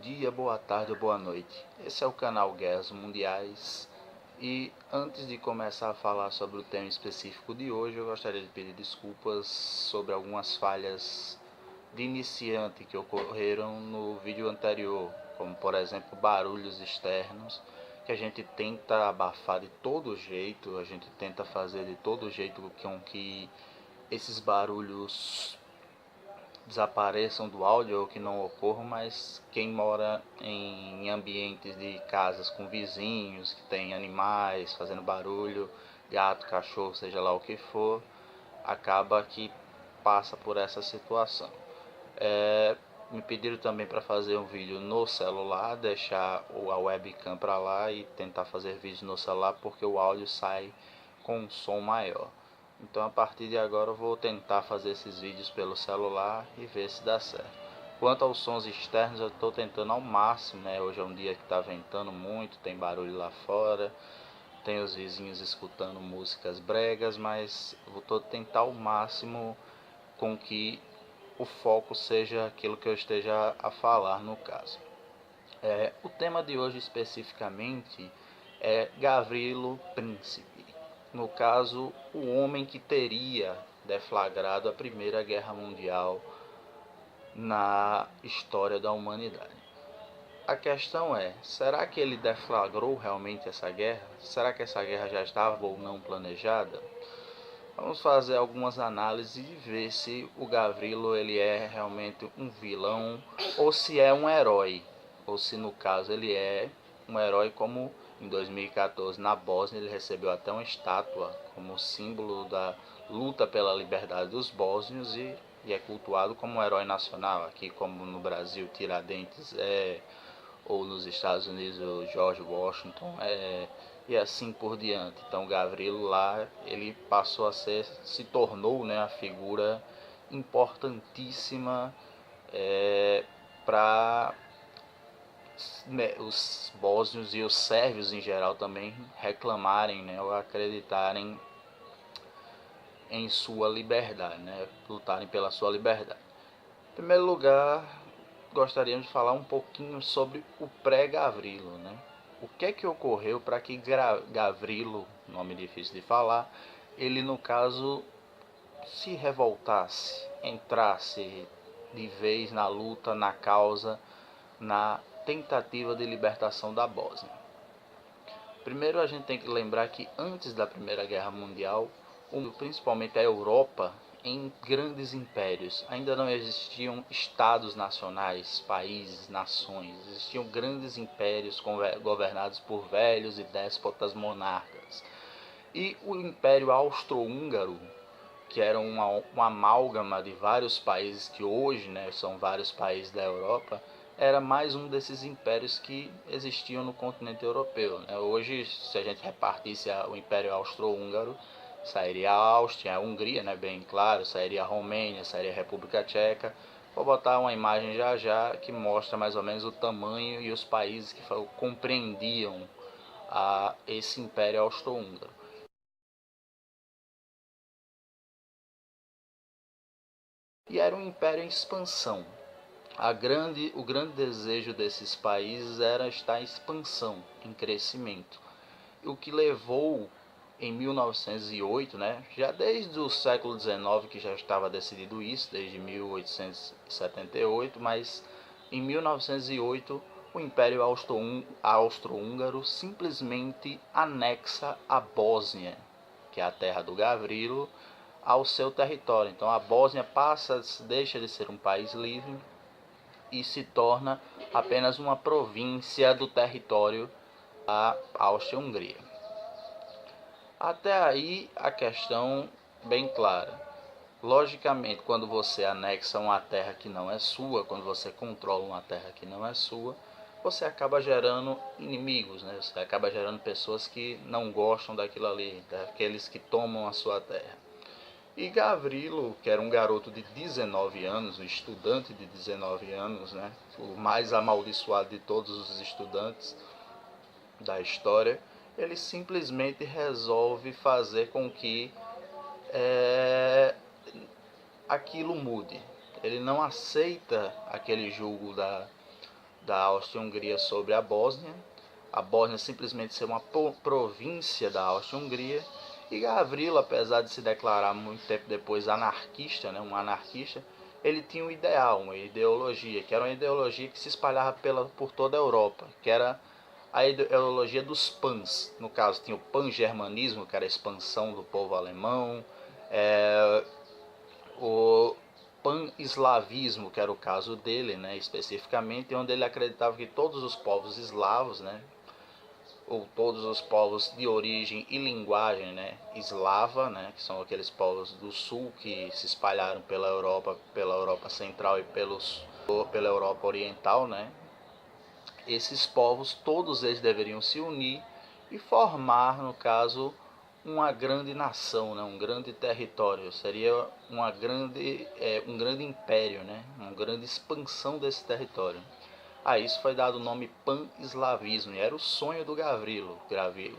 dia, boa tarde ou boa noite. Esse é o canal Guerras Mundiais e antes de começar a falar sobre o tema específico de hoje, eu gostaria de pedir desculpas sobre algumas falhas de iniciante que ocorreram no vídeo anterior, como por exemplo barulhos externos, que a gente tenta abafar de todo jeito, a gente tenta fazer de todo jeito com que esses barulhos desapareçam do áudio ou que não ocorram, mas quem mora em ambientes de casas com vizinhos, que tem animais fazendo barulho, gato, cachorro, seja lá o que for, acaba que passa por essa situação. Me pediram também para fazer um vídeo no celular, deixar a webcam para lá e tentar fazer vídeo no celular, porque o áudio sai com um som maior. Então a partir de agora eu vou tentar fazer esses vídeos pelo celular e ver se dá certo. Quanto aos sons externos, eu estou tentando ao máximo, né? Hoje é um dia que está ventando muito, tem barulho lá fora, tem os vizinhos escutando músicas bregas, mas eu vou tentar ao máximo com que o foco seja aquilo que eu esteja a falar no caso. O tema de hoje especificamente é Gavrilo Princip. No caso, o homem que teria deflagrado a Primeira Guerra Mundial na história da humanidade. A questão é, será que ele deflagrou realmente essa guerra? Será que essa guerra já estava ou não planejada? Vamos fazer algumas análises e ver se o Gavrilo ele é realmente um vilão ou se é um herói, ou se no caso ele é um herói como em 2014 na Bósnia ele recebeu até uma estátua como símbolo da luta pela liberdade dos bósnios e é cultuado como um herói nacional, aqui como no Brasil Tiradentes ou nos Estados Unidos o George Washington e assim por diante. Então Gavrilo lá ele passou a se tornou, né, a figura importantíssima para os bósnios e os sérvios em geral também reclamarem, né, ou acreditarem em sua liberdade, né, lutarem pela sua liberdade. Em primeiro lugar, gostaríamos de falar um pouquinho sobre o pré-Gavrilo, né? O que é que ocorreu para que Gavrilo, nome difícil de falar, ele no caso se revoltasse, entrasse de vez na luta, na causa, na tentativa de libertação da Bósnia. Primeiro a gente tem que lembrar que antes da Primeira Guerra Mundial, principalmente a Europa, em grandes impérios, ainda não existiam estados nacionais, países, nações. Existiam grandes impérios governados por velhos e déspotas monarcas. E o Império Austro-Húngaro, que era uma amálgama de vários países que hoje, né, são vários países da Europa, era mais um desses impérios que existiam no continente europeu, né? Hoje, se a gente repartisse o Império Austro-Húngaro, sairia a Áustria, a Hungria, né, bem claro, sairia a Romênia, sairia a República Tcheca. Vou botar uma imagem já que mostra mais ou menos o tamanho e os países que compreendiam esse Império Austro-Húngaro. E era um império em expansão. O grande desejo desses países era estar em expansão, em crescimento. O que levou em 1908, né, já desde o século XIX que já estava decidido isso, desde 1878, mas em 1908 o Império Austro-Húngaro simplesmente anexa a Bósnia, que é a terra do Gavrilo, ao seu território. Então a Bósnia deixa de ser um país livre e se torna apenas uma província do território da Áustria-Hungria. Até aí a questão bem clara. Logicamente, quando você anexa uma terra que não é sua, quando você controla uma terra que não é sua, você acaba gerando inimigos, né? Você acaba gerando pessoas que não gostam daquilo ali, daqueles que tomam a sua terra. E Gavrilo, que era um garoto de 19 anos, um estudante de 19 anos, né? O mais amaldiçoado de todos os estudantes da história, ele simplesmente resolve fazer com que aquilo mude. Ele não aceita aquele jugo da Áustria-Hungria sobre a Bósnia simplesmente ser uma província da Áustria-Hungria, e Gavrilo, apesar de se declarar muito tempo depois anarquista, um anarquista, ele tinha um ideal, uma ideologia, que era uma ideologia que se espalhava por toda a Europa, que era a ideologia dos pans. No caso, tinha o pan-germanismo, que era a expansão do povo alemão, o pan-eslavismo, que era o caso dele, especificamente, onde ele acreditava que todos os povos eslavos, ou todos os povos de origem e linguagem, eslava, que são aqueles povos do sul que se espalharam pela Europa Central e pela Europa Oriental, esses povos, todos eles deveriam se unir e formar, no caso, uma grande nação, um grande território. Seria um grande império, uma grande expansão desse território. A isso foi dado o nome pan-eslavismo, e era o sonho do Gavrilo.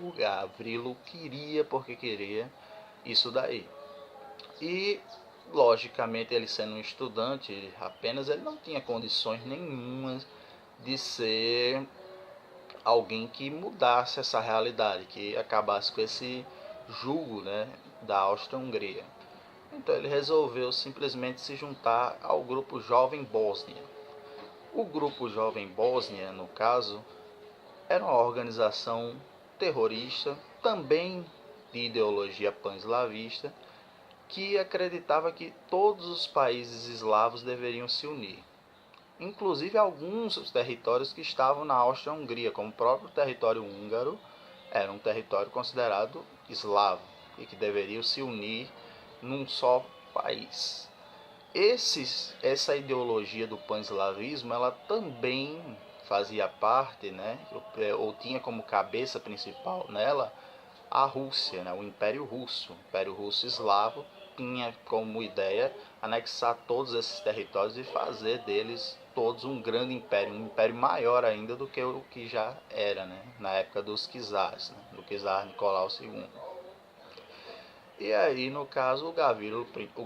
O Gavrilo queria, porque queria isso daí. E, logicamente, ele sendo um estudante apenas, ele não tinha condições nenhumas de ser alguém que mudasse essa realidade, que acabasse com esse jugo, da Áustria-Hungria. Então ele resolveu simplesmente se juntar ao grupo Jovem Bósnia. O grupo Jovem Bósnia, no caso, era uma organização terrorista, também de ideologia pan-eslavista, que acreditava que todos os países eslavos deveriam se unir. Inclusive alguns dos territórios que estavam na Áustria-Hungria, como o próprio território húngaro, era um território considerado eslavo e que deveriam se unir num só país. Essa ideologia do pan-eslavismo, ela também fazia parte, ou tinha como cabeça principal nela a Rússia, o Império Russo. O Império Russo Eslavo tinha como ideia anexar todos esses territórios e fazer deles todos um grande império, um império maior ainda do que o que já era, na época dos czares, do czar Nicolau II. E aí, no caso, o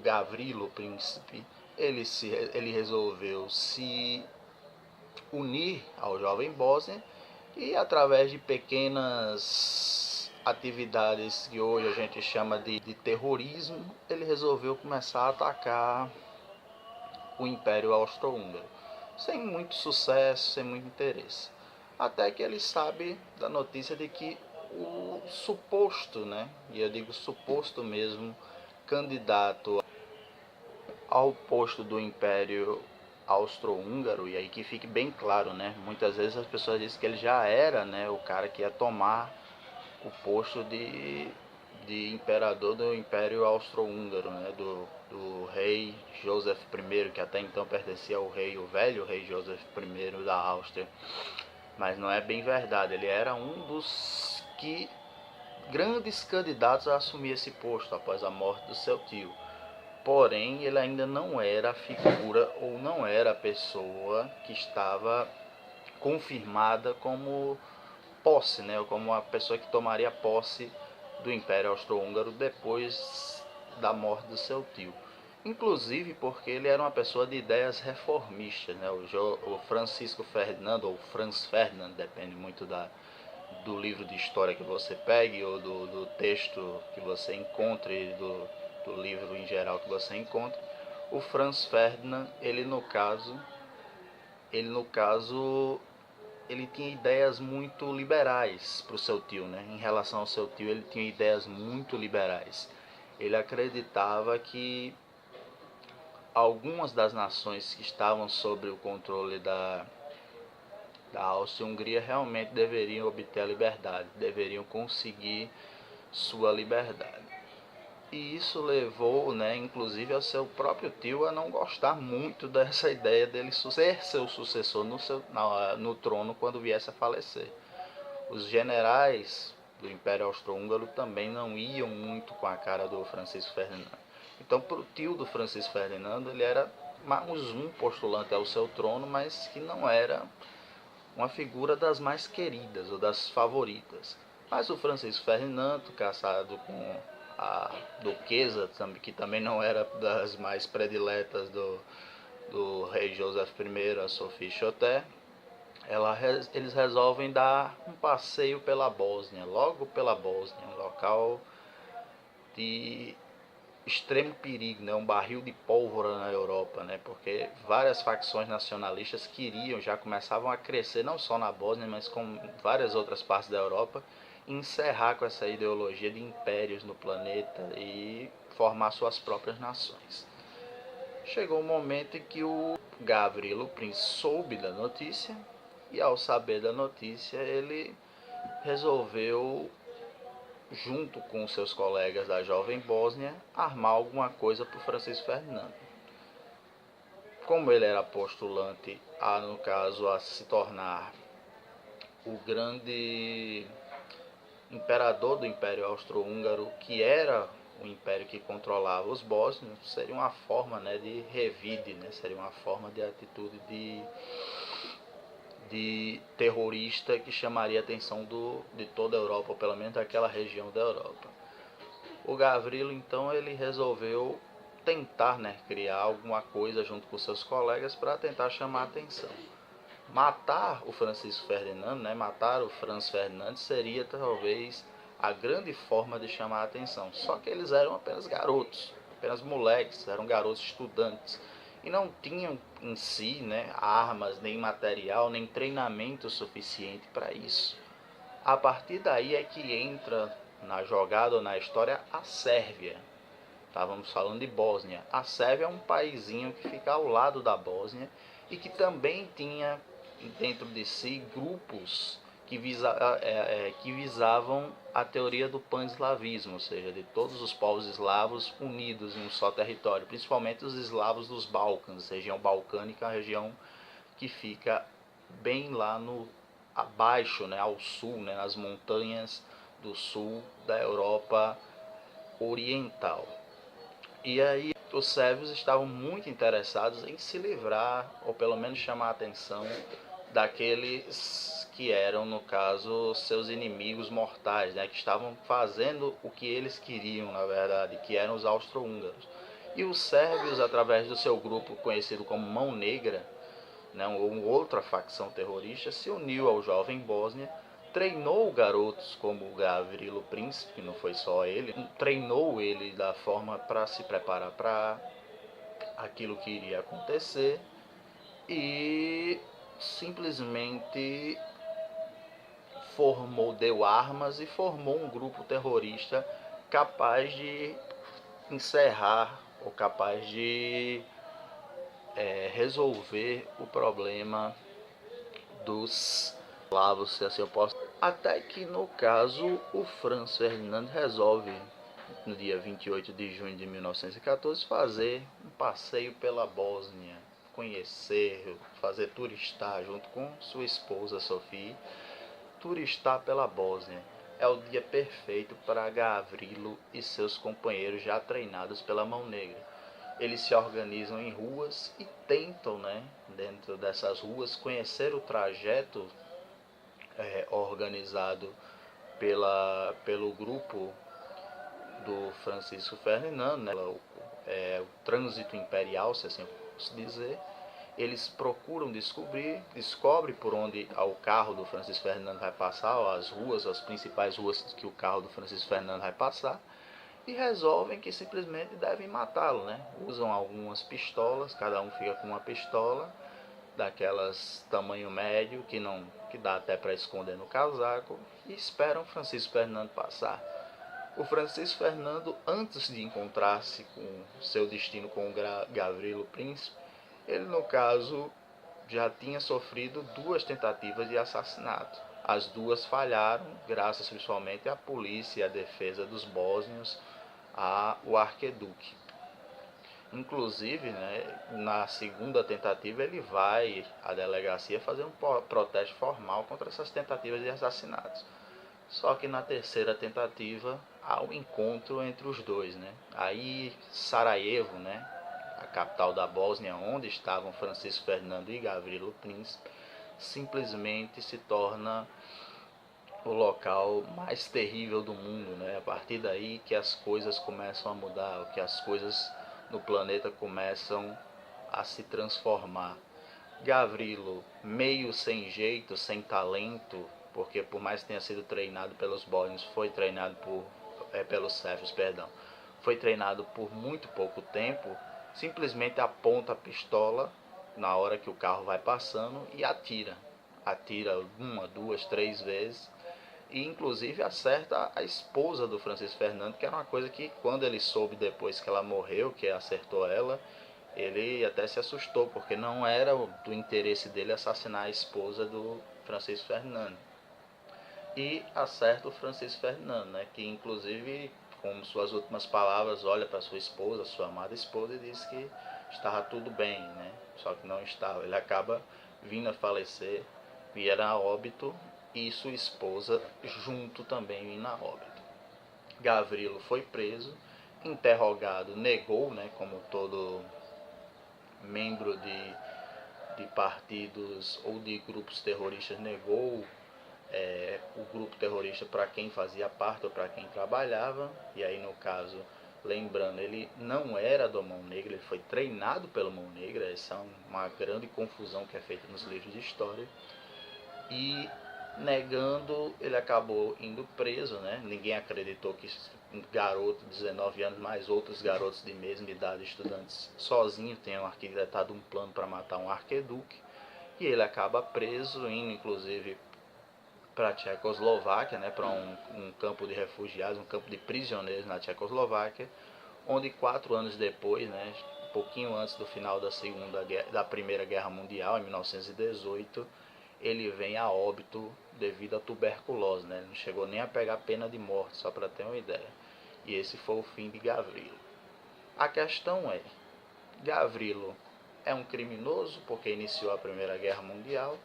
Gavrilo Príncipe, ele resolveu se unir ao Jovem Bósnia e, através de pequenas atividades que hoje a gente chama de terrorismo, ele resolveu começar a atacar o Império Austro-Húngaro, sem muito sucesso, sem muito interesse. Até que ele sabe da notícia de que o suposto, e eu digo suposto mesmo, candidato ao posto do Império Austro-Húngaro, e aí que fique bem claro, muitas vezes as pessoas dizem que ele já era, o cara que ia tomar o posto de imperador do Império Austro-Húngaro, do rei Joseph I, que até então pertencia ao rei, o velho rei Joseph I da Áustria. Mas não é bem verdade, ele era um dos grandes candidatos a assumir esse posto após a morte do seu tio. Porém, ele ainda não era a figura, ou não era a pessoa que estava confirmada como posse, ou como a pessoa que tomaria posse do Império Austro-Húngaro depois da morte do seu tio. Inclusive porque ele era uma pessoa de ideias reformistas, o Francisco Ferdinando, ou Franz Ferdinand, depende muito do livro de história que você pegue, ou do texto que você encontre, do livro em geral que você encontre. O Franz Ferdinand, ele no caso, ele tinha ideias muito liberais para o seu tio, Em relação ao seu tio, ele tinha ideias muito liberais. Ele acreditava que algumas das nações que estavam sob o controle da Áustria-Hungria realmente deveriam obter a liberdade, deveriam conseguir sua liberdade. E isso levou, inclusive, ao seu próprio tio a não gostar muito dessa ideia dele ser seu sucessor no trono quando viesse a falecer. Os generais do Império Austro-Húngaro também não iam muito com a cara do Francisco Ferdinando. Então, para o tio do Francisco Ferdinando, ele era mais um postulante ao seu trono, mas que não era uma figura das mais queridas ou das favoritas. Mas o Francisco Ferdinando, casado com a duquesa, que também não era das mais prediletas do rei Joseph I, a Sophie Chotet, eles resolvem dar um passeio pela Bósnia, logo pela Bósnia, um local de extremo perigo, né? Um barril de pólvora na Europa, né? Porque várias facções nacionalistas queriam, já começavam a crescer, não só na Bósnia, mas com várias outras partes da Europa, encerrar com essa ideologia de impérios no planeta e formar suas próprias nações. Chegou o momento em que o Gavrilo Princip soube da notícia, e ao saber da notícia ele resolveu, junto com seus colegas da Jovem Bósnia, armar alguma coisa para o Francisco Ferdinando. Como ele era postulante no caso, a se tornar o grande imperador do Império Austro-Húngaro, que era o império que controlava os bósnios, seria uma forma, né, de revide, né, seria uma forma de atitude de terrorista que chamaria a atenção de toda a Europa, ou pelo menos daquela região da Europa. O Gavrilo, então, ele resolveu tentar, né, criar alguma coisa junto com seus colegas para tentar chamar a atenção. Matar o Francisco Ferdinando, né, matar o Franz Ferdinand seria talvez a grande forma de chamar a atenção. Só que eles eram apenas garotos, apenas moleques, eram garotos estudantes e não tinham em si, né, armas, nem material, nem treinamento suficiente para isso. A partir daí é que entra na jogada ou na história a Sérvia. Estávamos falando de Bósnia. A Sérvia é um paizinho que fica ao lado da Bósnia e que também tinha dentro de si grupos que visavam a teoria do pan-eslavismo, ou seja, de todos os povos eslavos unidos em um só território, principalmente os eslavos dos Balcãs, região balcânica, a região que fica bem lá no abaixo, né, ao sul, né, nas montanhas do sul da Europa Oriental. E aí os sérvios estavam muito interessados em se livrar, ou pelo menos chamar a atenção, daqueles que eram, no caso, seus inimigos mortais, né, que estavam fazendo o que eles queriam, na verdade, que eram os austro-húngaros. E os sérvios, através do seu grupo conhecido como Mão Negra, né, ou outra facção terrorista, se uniu ao jovem Bósnia, treinou garotos como o Gavrilo Princip, que não foi só ele, treinou ele da forma para se preparar para aquilo que iria acontecer e simplesmente deu armas e formou um grupo terrorista capaz de encerrar ou capaz de resolver o problema dos eslavos, se assim eu posso. Até que no caso o Franz Ferdinand resolve, no dia 28 de junho de 1914, fazer um passeio pela Bósnia, conhecer, fazer turistar junto com sua esposa Sophie, turistar pela Bósnia. É o dia perfeito para Gavrilo e seus companheiros já treinados pela Mão Negra. Eles se organizam em ruas e tentam, né, dentro dessas ruas, conhecer o trajeto organizado pelo grupo do Francisco Ferdinando, né, o trânsito imperial, se assim eu posso dizer. Eles procuram descobre por onde o carro do Francisco Ferdinando vai passar, as principais ruas que o carro do Francisco Ferdinando vai passar, e resolvem que simplesmente devem matá-lo, né? Usam algumas pistolas, cada um fica com uma pistola, daquelas tamanho médio, que dá até para esconder no casaco, e esperam Francisco Ferdinando passar. O Francisco Ferdinando, antes de encontrar-se com seu destino com o Gavrilo Príncipe, ele no caso já tinha sofrido 2 tentativas de assassinato. As 2 falharam, graças principalmente à polícia e à defesa dos bósnios, o arqueduque. Inclusive, né, na segunda tentativa ele vai à delegacia fazer um protesto formal contra essas tentativas de assassinatos. Só que na terceira tentativa há um encontro entre os dois, né? Aí Sarajevo, né, a capital da Bósnia, onde estavam Francisco Ferdinando e Gavrilo Princip, simplesmente se torna o local mais terrível do mundo, né? A partir daí que as coisas começam a mudar, que as coisas no planeta começam a se transformar. Gavrilo, meio sem jeito, sem talento, porque por mais que tenha sido treinado pelos bósnios, foi treinado pelos sérvios, perdão, foi treinado por muito pouco tempo, simplesmente aponta a pistola na hora que o carro vai passando e atira. Atira uma, duas, três vezes e inclusive acerta a esposa do Francisco Fernando, que era uma coisa que quando ele soube depois que ela morreu, que acertou ela, ele até se assustou, porque não era do interesse dele assassinar a esposa do Francisco Fernando. E acerta o Francisco Fernando, né, que inclusive, como suas últimas palavras, olha para sua esposa, sua amada esposa, e diz que estava tudo bem, né, só que não estava. Ele acaba vindo a falecer, vieram a óbito, e sua esposa junto também vindo a óbito. Gavrilo foi preso, interrogado, negou, né, como todo membro de partidos ou de grupos terroristas negou o grupo terrorista para quem fazia parte ou para quem trabalhava. E aí, no caso, lembrando, ele não era do Mão Negra, ele foi treinado pelo Mão Negra. Essa é uma grande confusão que é feita nos livros de história. E negando, ele acabou indo preso, né? Ninguém acreditou que um garoto de 19 anos, mais outros garotos de mesma idade, estudantes, sozinho, tenham arquitetado um plano para matar um arquiduque. E ele acaba preso, indo inclusive para a Tchecoslováquia, né? Para um campo de refugiados, um campo de prisioneiros na Tchecoslováquia, onde 4 anos depois, né? Um pouquinho antes do final da Primeira Guerra Mundial, em 1918, ele vem a óbito devido à tuberculose, né? Ele não chegou nem a pegar pena de morte, só para ter uma ideia. E esse foi o fim de Gavrilo. A questão é, Gavrilo é um criminoso porque iniciou a Primeira Guerra Mundial,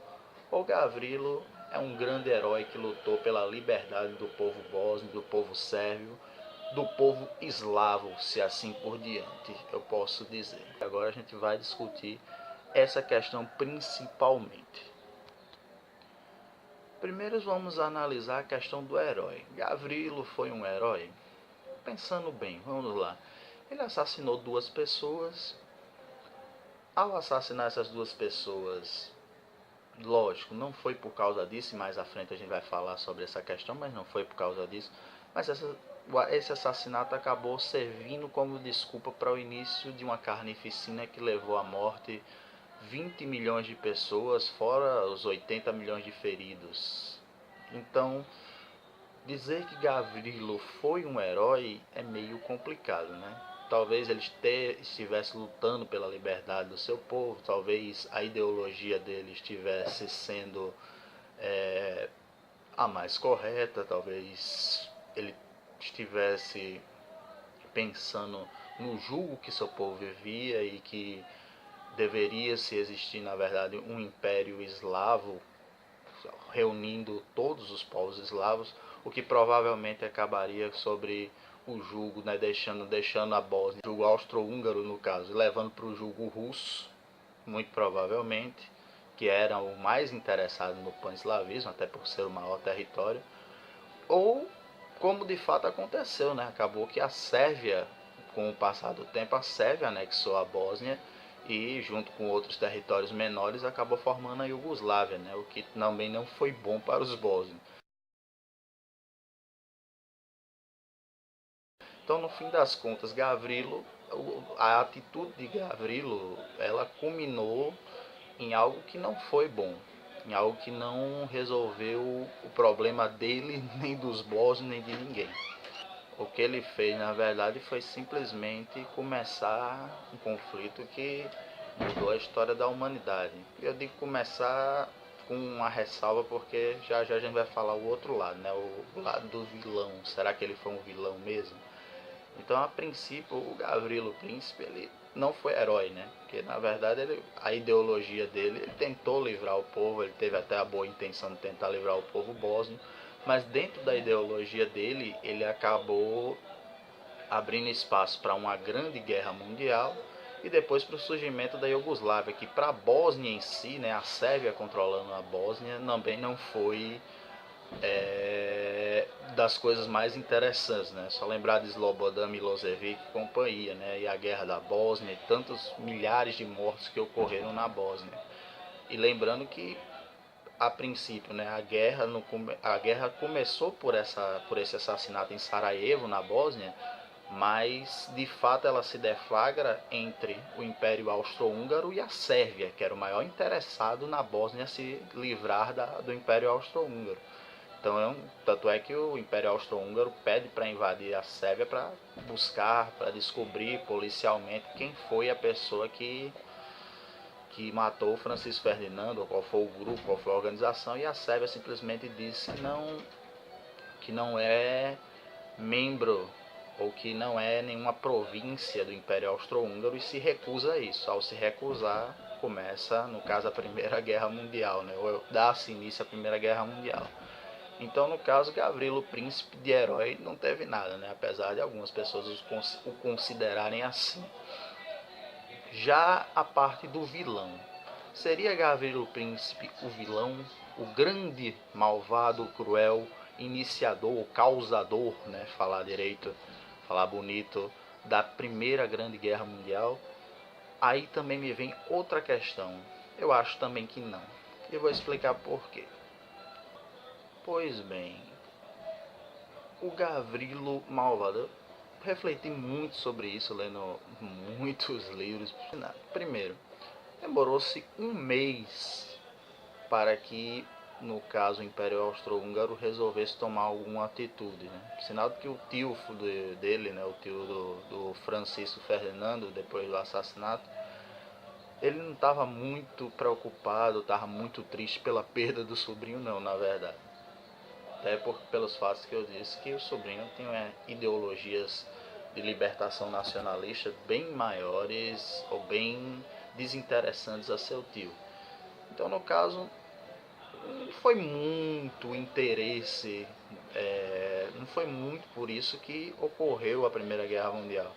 ou Gavrilo é um grande herói que lutou pela liberdade do povo bósnio, do povo sérvio, do povo eslavo, se assim por diante eu posso dizer. Agora a gente vai discutir essa questão principalmente. Primeiro vamos analisar a questão do herói. Gavrilo foi um herói? Pensando bem, vamos lá. Ele assassinou 2 pessoas. Ao assassinar essas 2 pessoas, lógico, não foi por causa disso, e mais à frente a gente vai falar sobre essa questão, mas não foi por causa disso. Mas esse assassinato acabou servindo como desculpa para o início de uma carnificina que levou à morte 20 milhões de pessoas, fora os 80 milhões de feridos. Então, dizer que Gavrilo foi um herói é meio complicado, né? Talvez ele estivesse lutando pela liberdade do seu povo, talvez a ideologia dele estivesse sendo a mais correta, talvez ele estivesse pensando no jugo que seu povo vivia e que deveria se existir, na verdade, um império eslavo reunindo todos os povos eslavos, o que provavelmente acabaria sobre o jugo, né, deixando a Bósnia, o jugo austro-húngaro no caso, levando para o jugo russo, muito provavelmente, que era o mais interessado no pan-eslavismo, até por ser o maior território, ou como de fato aconteceu, né? Acabou que a Sérvia, com o passar do tempo, a Sérvia anexou a Bósnia e, junto com outros territórios menores, acabou formando a Iugoslávia, né? O que também não foi bom para os bósnios. Então, no fim das contas, a atitude de Gavrilo, ela culminou em algo que não foi bom, em algo que não resolveu o problema dele, nem dos bósnios, nem de ninguém. O que ele fez, na verdade, foi simplesmente começar um conflito que mudou a história da humanidade. Eu digo começar com uma ressalva porque já já a gente vai falar o outro lado, né? O lado do vilão. Será que ele foi um vilão mesmo? Então, a princípio, o Gavrilo Príncipe, ele não foi herói, né? Porque, na verdade, a ideologia dele, ele tentou livrar o povo, ele teve até a boa intenção de tentar livrar o povo bósnio, mas dentro da ideologia dele, ele acabou abrindo espaço para uma grande guerra mundial e depois para o surgimento da Iugoslávia, que para a Bósnia em si, né, a Sérvia controlando a Bósnia, também não foi das coisas mais interessantes, né? Só lembrar de Slobodan Milosevic e companhia, né? E a guerra da Bósnia e tantos milhares de mortos que ocorreram na Bósnia. E lembrando que, a princípio, né, a guerra começou por esse assassinato em Sarajevo, na Bósnia, mas de fato ela se deflagra entre o Império Austro-Húngaro e a Sérvia, que era o maior interessado na Bósnia se livrar do Império Austro-Húngaro. Então, tanto é que o Império Austro-Húngaro pede para invadir a Sérvia para buscar, para descobrir policialmente quem foi a pessoa que matou Francisco Ferdinando, qual foi o grupo, qual foi a organização, e a Sérvia simplesmente disse que não é membro ou que não é nenhuma província do Império Austro-Húngaro e se recusa a isso. Ao se recusar, começa, no caso, a Primeira Guerra Mundial, né? Ou dá-se início à Primeira Guerra Mundial. Então, no caso, Gavrilo, príncipe de herói, não teve nada, né? Apesar de algumas pessoas o considerarem assim. Já a parte do vilão. Seria Gavrilo Príncipe o vilão, o grande, malvado, cruel, iniciador, causador, né? Falar direito, falar bonito, da Primeira Grande Guerra Mundial? Aí também me vem outra questão. Eu acho também que não. E eu vou explicar por quê. Pois bem, o Gavrilo malvado. Eu refleti muito sobre isso, lendo muitos livros. Primeiro, demorou-se um mês para que, no caso, o Império Austro-Húngaro resolvesse tomar alguma atitude, né? Sinal de que o tio dele, né, o tio do Francisco Ferdinando, depois do assassinato, ele não estava muito preocupado, estava muito triste pela perda do sobrinho, não, na verdade. Até pelos fatos que eu disse, que o sobrinho tinha ideologias de libertação nacionalista bem maiores ou bem desinteressantes a seu tio. Então, no caso, não foi muito interesse, não foi muito por isso que ocorreu a Primeira Guerra Mundial.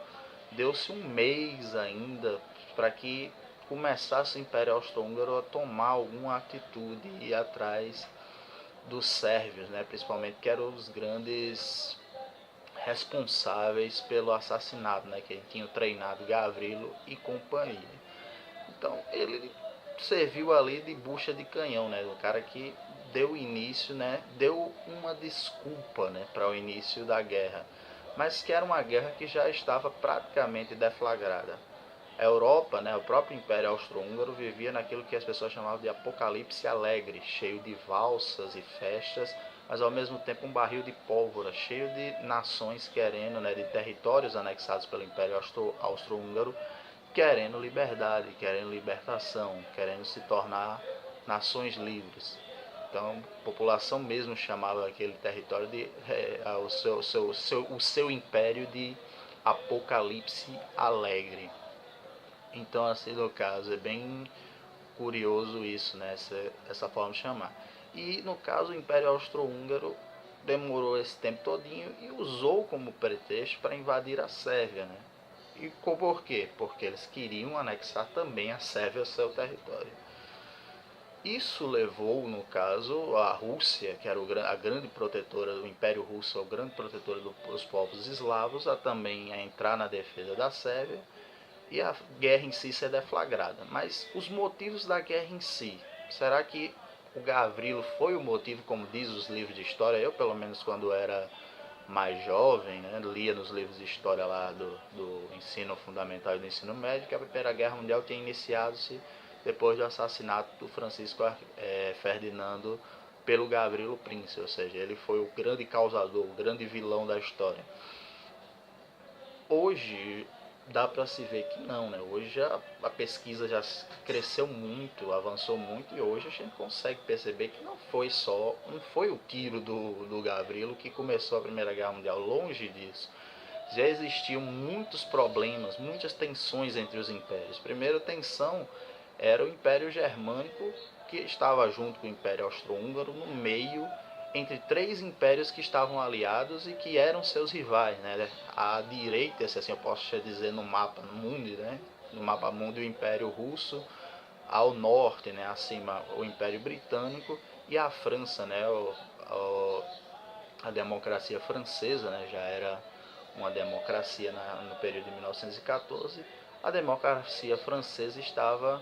Deu-se um mês ainda para que começasse o Império Austro-Húngaro a tomar alguma atitude e ir atrás dos sérvios, né, principalmente, que eram os grandes responsáveis pelo assassinato, né, que tinham treinado Gavrilo e companhia. Então ele serviu ali de bucha de canhão, né, o cara que deu início, né, deu uma desculpa, né, para o início da guerra, mas que era uma guerra que já estava praticamente deflagrada. A Europa, né, o próprio Império Austro-Húngaro vivia naquilo que as pessoas chamavam de apocalipse alegre, cheio de valsas e festas, mas ao mesmo tempo um barril de pólvora, cheio de nações querendo, né, de territórios anexados pelo Império Austro-Húngaro, querendo liberdade, querendo libertação, querendo se tornar nações livres. Então, a população mesmo chamava aquele território de o seu império de apocalipse alegre. Então, assim, no caso, é bem curioso isso, né? Essa forma de chamar. E, no caso, o Império Austro-Húngaro demorou esse tempo todinho e usou como pretexto para invadir a Sérvia, né? E por quê? Porque eles queriam anexar também a Sérvia ao seu território. Isso levou, no caso, a Rússia, que era a grande protetora do Império Russo, a grande protetora dos povos eslavos, a também entrar na defesa da Sérvia, e a guerra em si ser deflagrada. Mas os motivos da guerra em si, será que o Gavrilo foi o motivo, como diz os livros de história? Eu, pelo menos, quando era mais jovem, né, lia nos livros de história lá do ensino fundamental e do ensino médio, que a Primeira Guerra Mundial tinha iniciado-se depois do assassinato do Francisco Ferdinando pelo Gavrilo Principe, ou seja, ele foi o grande causador, o grande vilão da história. Hoje dá para se ver que não, né? Hoje a pesquisa já cresceu muito, avançou muito, e hoje a gente consegue perceber que não foi o tiro do Gavrilo que começou a Primeira Guerra Mundial, longe disso. Já existiam muitos problemas, muitas tensões entre os impérios. Primeira tensão era o Império Germânico, que estava junto com o Império Austro-Húngaro no meio, entre três impérios que estavam aliados e que eram seus rivais, né? À direita, se assim eu posso dizer, no mapa mundi, né? No mapa mundi, o Império Russo; ao norte, né, acima, o Império Britânico; e a França, né, a democracia francesa, né, já era uma democracia no período de 1914. A democracia francesa estava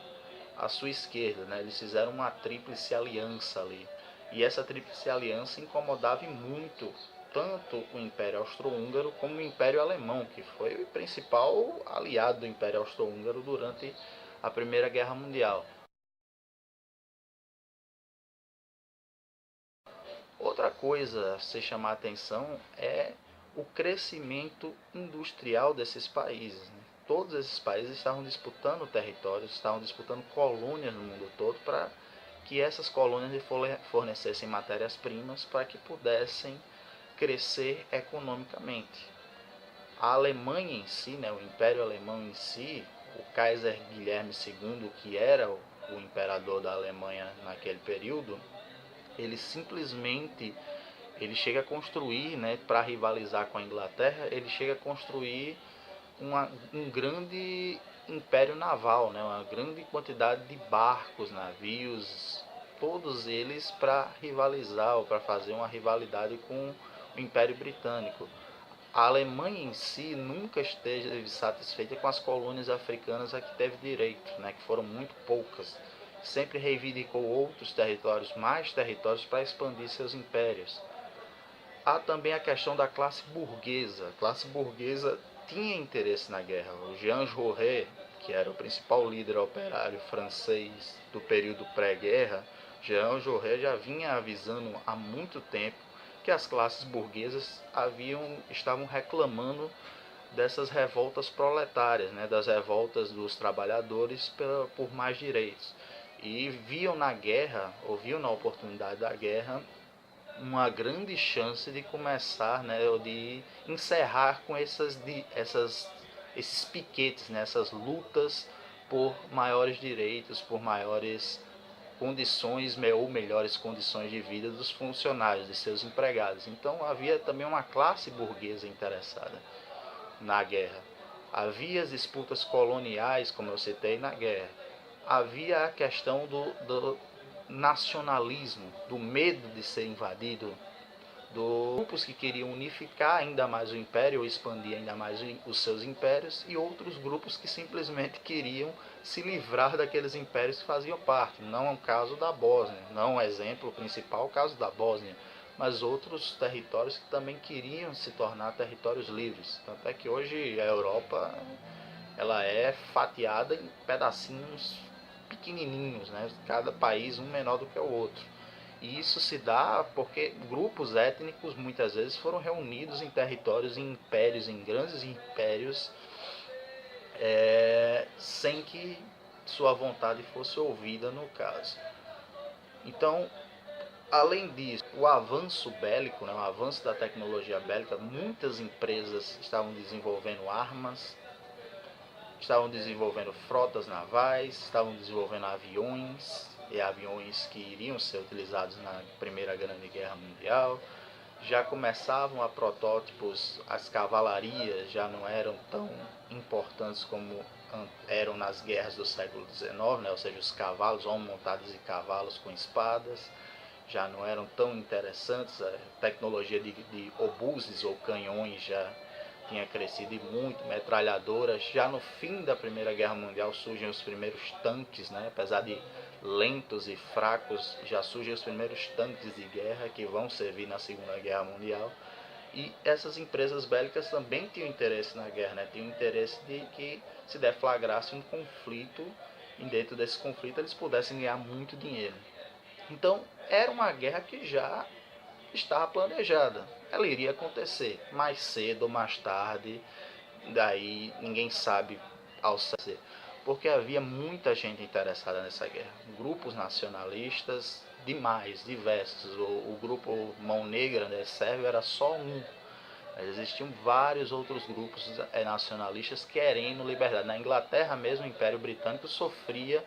à sua esquerda, né? Eles fizeram uma tríplice aliança ali. E essa tríplice aliança incomodava muito tanto o Império Austro-Húngaro como o Império Alemão, que foi o principal aliado do Império Austro-Húngaro durante a Primeira Guerra Mundial. Outra coisa a se chamar a atenção é o crescimento industrial desses países, né? Todos esses países estavam disputando territórios, estavam disputando colônias no mundo todo para que essas colônias lhe fornecessem matérias-primas para que pudessem crescer economicamente. A Alemanha em si, né, o Império Alemão em si, o Kaiser Guilherme II, que era o imperador da Alemanha naquele período, ele simplesmente chega a construir, né, para rivalizar com a Inglaterra, ele chega a construir um grande império naval, né, uma grande quantidade de barcos, navios, todos eles para rivalizar ou para fazer uma rivalidade com o Império Britânico. A Alemanha em si nunca esteve satisfeita com as colônias africanas a que teve direito, né, que foram muito poucas. Sempre reivindicou outros territórios, mais territórios para expandir seus impérios. Há também a questão da classe burguesa. A classe burguesa tinha interesse na guerra. O Jean Jaurès, que era o principal líder operário francês do período pré-guerra, Jean Jaurès já vinha avisando há muito tempo que as classes burguesas estavam reclamando dessas revoltas proletárias, né, das revoltas dos trabalhadores por mais direitos. E viam na guerra, ou viam na oportunidade da guerra, uma grande chance de começar, né, ou de encerrar com esses piquetes, né, essas lutas por maiores direitos, por maiores condições ou melhores condições de vida dos funcionários, de seus empregados. Então havia também uma classe burguesa interessada na guerra. Havia as disputas coloniais, como eu citei, na guerra. Havia a questão do nacionalismo, do medo de ser invadido, dos grupos que queriam unificar ainda mais o império ou expandir ainda mais os seus impérios, e outros grupos que simplesmente queriam se livrar daqueles impérios que faziam parte. Não é o caso da Bósnia, não é um exemplo principal o caso da Bósnia, mas outros territórios que também queriam se tornar territórios livres. Tanto é que hoje a Europa ela é fatiada em pedacinhos pequenininhos, né? Cada país um menor do que o outro. E isso se dá porque grupos étnicos muitas vezes foram reunidos em territórios, em impérios, em grandes impérios, sem que sua vontade fosse ouvida no caso. Então, além disso, o avanço bélico, né, o avanço da tecnologia bélica, muitas empresas estavam desenvolvendo armas, estavam desenvolvendo frotas navais, estavam desenvolvendo aviões, e aviões que iriam ser utilizados na Primeira Grande Guerra Mundial. Já começavam a protótipos, as cavalarias já não eram tão importantes como eram nas guerras do século XIX, né? Ou seja, os cavalos, homens montados em cavalos com espadas, já não eram tão interessantes. A tecnologia de obuses ou canhões já tinha crescido muito, metralhadoras. Já no fim da Primeira Guerra Mundial surgem os primeiros tanques, né? Apesar de lentos e fracos, já surgem os primeiros tanques de guerra que vão servir na Segunda Guerra Mundial. E essas empresas bélicas também tinham interesse na guerra, né? Tinham interesse de que se deflagrasse um conflito e dentro desse conflito eles pudessem ganhar muito dinheiro. Então era uma guerra que já estava planejada. Ela iria acontecer mais cedo ou mais tarde, daí ninguém sabe ao certo, porque havia muita gente interessada nessa guerra. Grupos nacionalistas demais, diversos. O grupo Mão Negra, né, sérvio, era só um. Mas existiam vários outros grupos nacionalistas querendo liberdade. Na Inglaterra mesmo, o Império Britânico sofria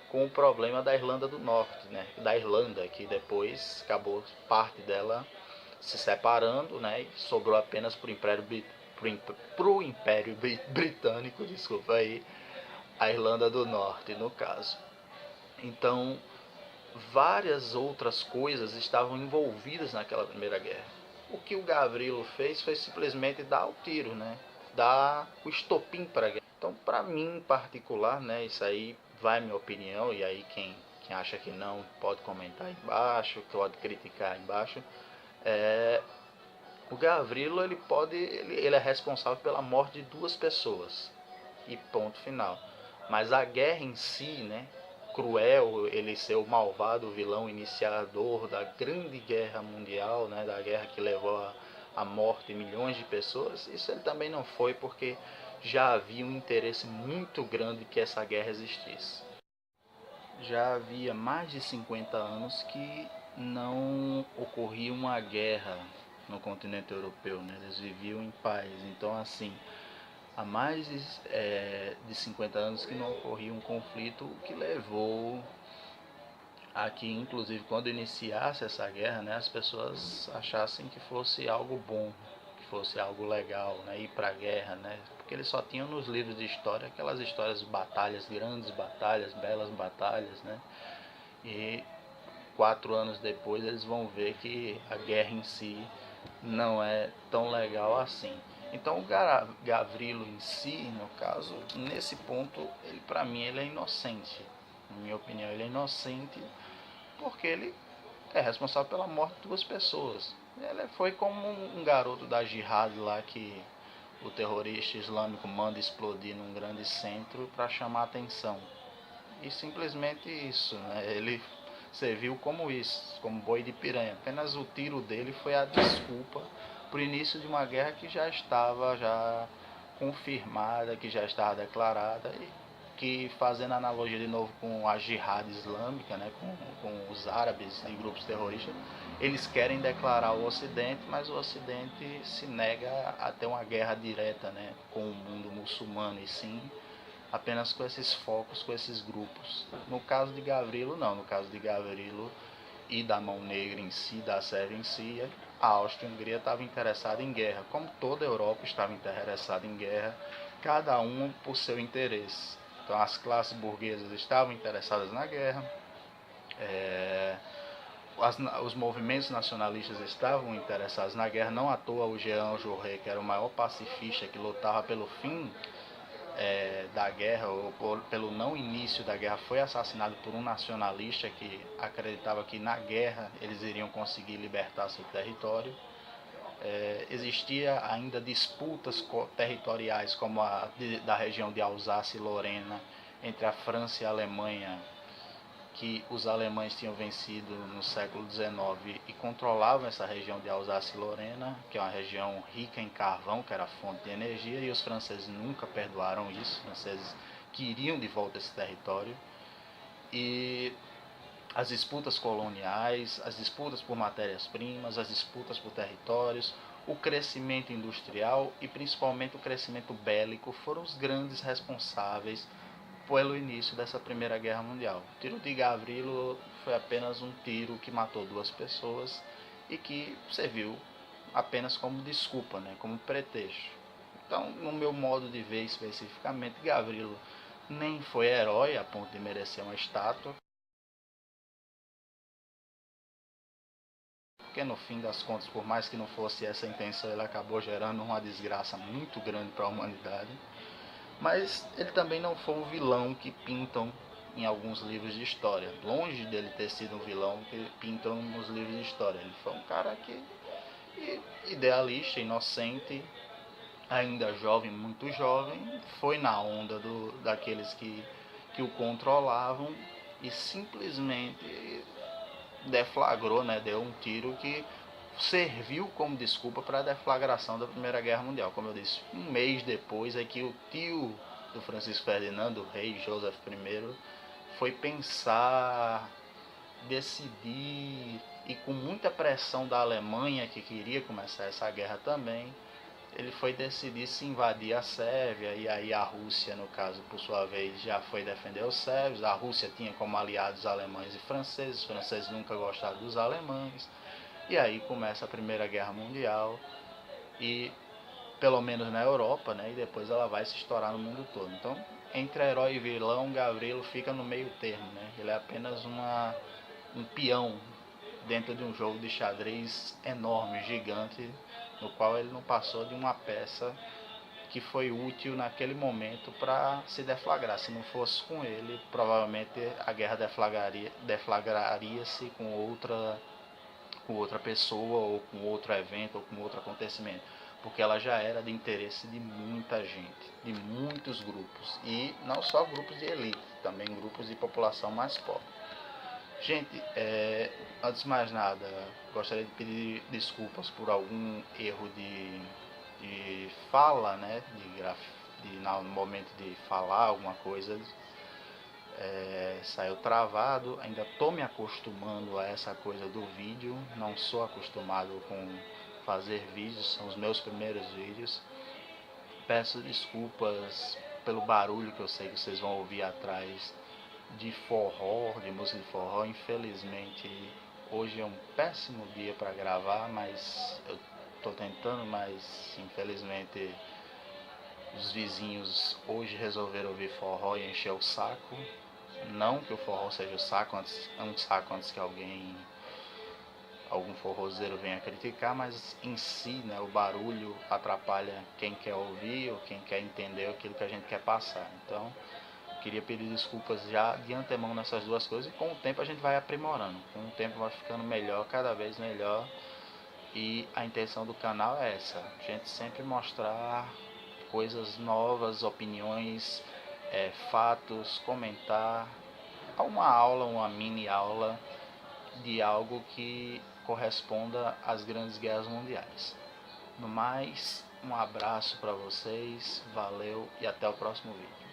com o problema da Irlanda do Norte, né? Da Irlanda, que depois acabou parte dela se separando, né? E sobrou apenas para o Império Britânico, desculpa aí, a Irlanda do Norte, no caso. Então, várias outras coisas estavam envolvidas naquela Primeira Guerra. O que o Gavrilo fez foi simplesmente dar o tiro, né? Dar o estopim para a guerra. Então, para mim em particular, né, isso aí vai minha opinião, e aí quem acha que não pode comentar aí embaixo, pode criticar aí embaixo. O Gavrilo ele é responsável pela morte de 2 pessoas e ponto final. Mas a guerra em si, né, cruel, ele ser o malvado, o vilão iniciador da grande guerra mundial, né, da guerra que levou à morte de milhões de pessoas, isso ele também não foi, porque já havia um interesse muito grande que essa guerra existisse. Já havia mais de 50 anos que não ocorria uma guerra no continente europeu, né? Eles viviam em paz. Então, assim, há mais de 50 anos que não ocorria um conflito, o que levou a que, inclusive, quando iniciasse essa guerra, né, as pessoas achassem que fosse algo bom, que fosse algo legal, né, ir para a guerra, né, porque eles só tinham nos livros de história aquelas histórias de batalhas, grandes batalhas, belas batalhas, né, e 4 anos depois eles vão ver que a guerra em si não é tão legal assim. Então o Gavrilo em si, no caso, nesse ponto, ele para mim ele é inocente. Na minha opinião, ele é inocente porque ele é responsável pela morte de 2 pessoas. Ele foi como um garoto da Jihad lá que o terrorista islâmico manda explodir num grande centro para chamar a atenção. E simplesmente isso, né? Ele serviu como isso, como boi de piranha. Apenas o tiro dele foi a desculpa para o início de uma guerra que já estava confirmada, que já estava declarada, e que, fazendo analogia de novo com a jihad islâmica, né, com os árabes e grupos terroristas, eles querem declarar o Ocidente, mas o Ocidente se nega a ter uma guerra direta, né, com o mundo muçulmano, e sim apenas com esses focos, com esses grupos. No caso de Gavrilo, não. No caso de Gavrilo e da Mão Negra em si, da Sérvia em si, a Áustria-Hungria estava interessada em guerra, como toda a Europa estava interessada em guerra, cada um por seu interesse. Então as classes burguesas estavam interessadas na guerra, os movimentos nacionalistas estavam interessados na guerra, não à toa o Jean Jaurès, que era o maior pacifista que lutava pelo fim da guerra, ou pelo não início da guerra, foi assassinado por um nacionalista que acreditava que na guerra eles iriam conseguir libertar seu território. Existia ainda disputas territoriais, como da região de Alsácia e Lorena, entre a França e a Alemanha, que os alemães tinham vencido no século XIX e controlavam essa região de Alsácia e Lorena, que é uma região rica em carvão, que era fonte de energia, e os franceses nunca perdoaram isso. Os franceses queriam de volta esse território. E as disputas coloniais, as disputas por matérias-primas, as disputas por territórios, o crescimento industrial e principalmente o crescimento bélico foram os grandes responsáveis pelo início dessa Primeira Guerra Mundial. O tiro de Gavrilo foi apenas um tiro que matou 2 pessoas e que serviu apenas como desculpa, né, como pretexto. Então, no meu modo de ver especificamente, Gavrilo nem foi herói a ponto de merecer uma estátua, porque no fim das contas, por mais que não fosse essa a intenção, ele acabou gerando uma desgraça muito grande para a humanidade. Mas ele também não foi um vilão que pintam em alguns livros de história. Longe dele ter sido um vilão que pintam nos livros de história. Ele foi um cara que idealista, inocente, ainda jovem, muito jovem, foi na onda daqueles que o controlavam e simplesmente deflagrou, né, deu um tiro que serviu como desculpa para a deflagração da Primeira Guerra Mundial. Como eu disse, um mês depois é que o tio do Francisco Ferdinando, o rei Joseph I, foi pensar, decidir, e com muita pressão da Alemanha, que queria começar essa guerra também, ele foi decidir se invadir a Sérvia, e aí a Rússia, no caso, por sua vez, já foi defender os sérvios. A Rússia tinha como aliados alemães e franceses, os franceses nunca gostaram dos alemães, e aí começa a Primeira Guerra Mundial, e pelo menos na Europa, né, e depois ela vai se estourar no mundo todo. Então, entre herói e vilão, Gavrilo fica no meio termo, né? Ele é apenas um peão dentro de um jogo de xadrez enorme, gigante, no qual ele não passou de uma peça que foi útil naquele momento para se deflagrar. Se não fosse com ele, provavelmente a guerra deflagraria-se com outra pessoa, ou com outro evento, ou com outro acontecimento, porque ela já era de interesse de muita gente, de muitos grupos, e não só grupos de elite, também grupos de população mais pobre. Gente, antes de mais nada, gostaria de pedir desculpas por algum erro de fala, né, no momento de falar alguma coisa, saiu travado. Ainda estou me acostumando a essa coisa do vídeo, não sou acostumado com fazer vídeos, são os meus primeiros vídeos. Peço desculpas pelo barulho que eu sei que vocês vão ouvir atrás de forró, de música de forró. Infelizmente hoje é um péssimo dia para gravar, mas eu estou tentando, mas infelizmente os vizinhos hoje resolveram ouvir forró e encher o saco. Não que o forró seja um saco antes que algum forrozeiro venha criticar, mas em si, né, o barulho atrapalha quem quer ouvir ou quem quer entender aquilo que a gente quer passar. Então, queria pedir desculpas já de antemão nessas duas coisas, e com o tempo a gente vai aprimorando, com o tempo vai ficando melhor, cada vez melhor, e a intenção do canal é essa, a gente sempre mostrar coisas novas, opiniões, fatos, comentar, uma aula, uma mini aula de algo que corresponda às grandes guerras mundiais. No mais, um abraço para vocês, valeu e até o próximo vídeo.